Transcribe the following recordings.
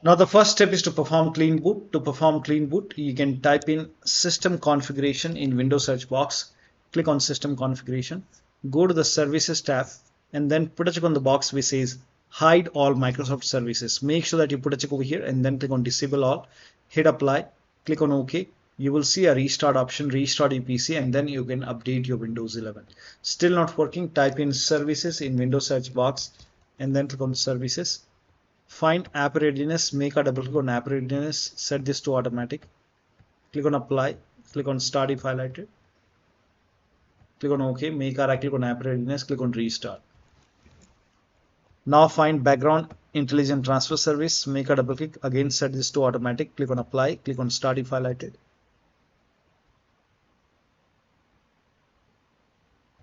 Now the first step is to perform clean boot. To perform clean boot, you can type in system configuration in Windows search box. Click on system configuration, go to the services tab, and then put a check on the box which says hide all Microsoft services. Make sure that you put a check over here and then click on disable all, hit apply, click on OK. You will see a restart option, restart your PC, and then you can update your Windows 11. Still not working, type in services in Windows search box and then click on services. Find app readiness, make a double click on app readiness, set this to automatic, click on apply, click on start if highlighted, click on OK, make a right click on app readiness, click on restart. Now find background intelligent transfer service, make a double click, again set this to automatic, click on apply, click on start if highlighted,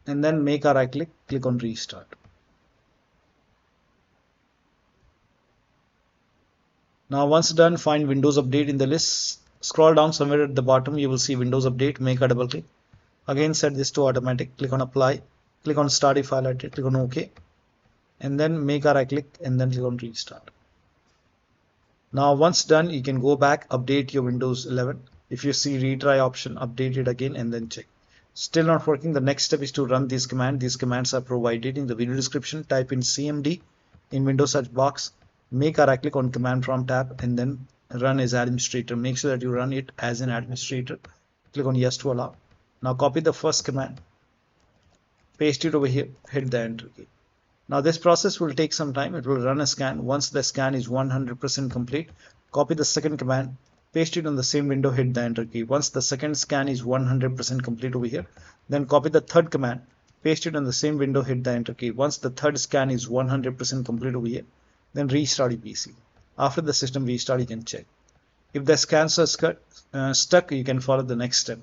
and then make a right click, click on restart. Now once done, find Windows Update in the list, scroll down somewhere at the bottom, you will see Windows Update, make a double click, again set this to automatic, click on apply, click on start if highlighted, click on OK, and then make a right click and then click on restart. Now once done, you can go back, update your Windows 11. If you see retry option, update it again and then check. Still not working, the next step is to run this command. These commands are provided in the video description. Type in cmd in Windows search box, make a right click on command prompt tab and then run as administrator. Make sure that you run it as an administrator. Click on yes to allow. Now copy the first command, paste it over here, hit the enter key. Now this process will take some time. It will run a scan. Once the scan is 100% complete, copy the second command, paste it on the same window, hit the enter key. Once the second scan is 100% complete over here, then copy the third command, paste it on the same window, hit the enter key. Once the third scan is 100% complete over here, then restart your PC. After the system restart, you can check. If the scans are stuck, you can follow the next step.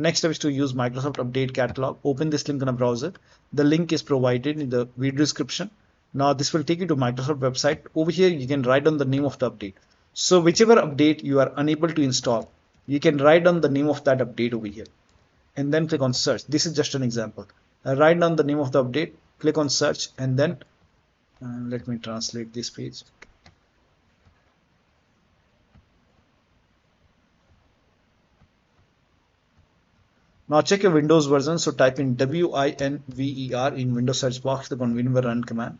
Next step is to use Microsoft Update Catalog. Open this link in a browser. The link is provided in the video description. Now this will take you to Microsoft website. Over here you can write down the name of the update. So whichever update you are unable to install, you can write down the name of that update over here and then click on search. This is just an example. Write down the name of the update, click on search, and then let me translate this page. Now check your Windows version. So type in WINVER in Windows search box, click on WinVer run command.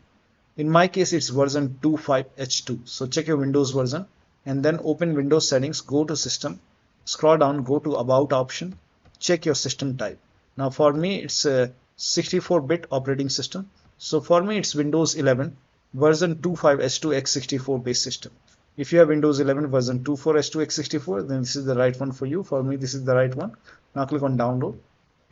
In my case, it's version 25H2. So check your Windows version and then open Windows settings, go to system, scroll down, go to about option, check your system type. Now for me, it's a 64-bit operating system. So for me, it's Windows 11 version 25H2x64 base system. If you have Windows 11 version 24H2x64, then this is the right one for you. For me, this is the right one. Now click on download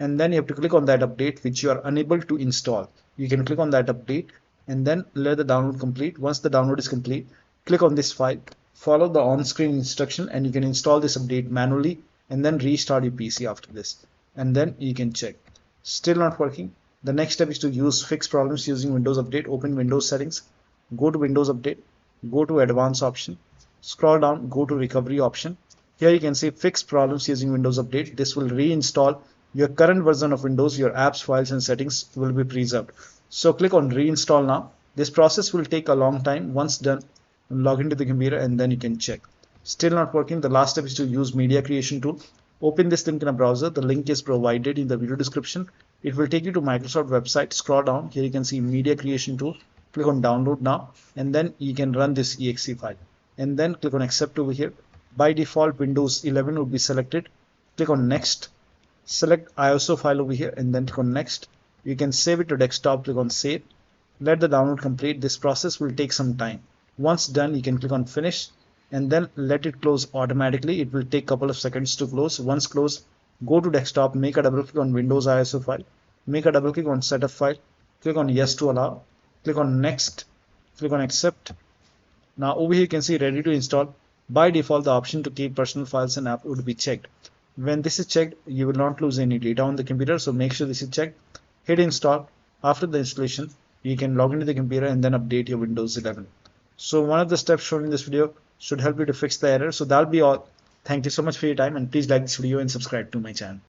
and then you have to click on that update which you are unable to install. You can click on that update and then let the download complete. Once the download is complete, click on this file, follow the on-screen instruction, and you can install this update manually and then restart your PC after this, and then you can check. Still not working. The next step is to use fix problems using Windows Update. Open Windows settings, go to Windows Update, go to advanced option, scroll down, go to recovery option. Here you can see fix problems using Windows Update. This will reinstall your current version of Windows. Your apps, files and settings will be preserved. So click on reinstall now. This process will take a long time. Once done, log into the computer and then you can check. Still not working. The last step is to use media creation tool. Open this link in a browser. The link is provided in the video description. It will take you to Microsoft website. Scroll down. Here you can see media creation tool. Click on download now and then you can run this exe file and then click on accept over here. By default, Windows 11 will be selected. Click on next, select ISO file over here and then click on next. You can save it to desktop, click on save. Let the download complete. This process will take some time. Once done, you can click on finish and then let it close automatically. It will take a couple of seconds to close. Once closed, go to desktop, make a double click on Windows ISO file, make a double click on setup file, click on yes to allow, click on next, click on accept. Now over here you can see ready to install. By default, the option to keep personal files and app would be checked. When this is checked, you will not lose any data on the computer, so make sure this is checked. Hit install. After the installation, you can log into the computer and then update your Windows 11. So one of the steps shown in this video should help you to fix the error. So that'll be all. Thank you so much for your time and please like this video and subscribe to my channel.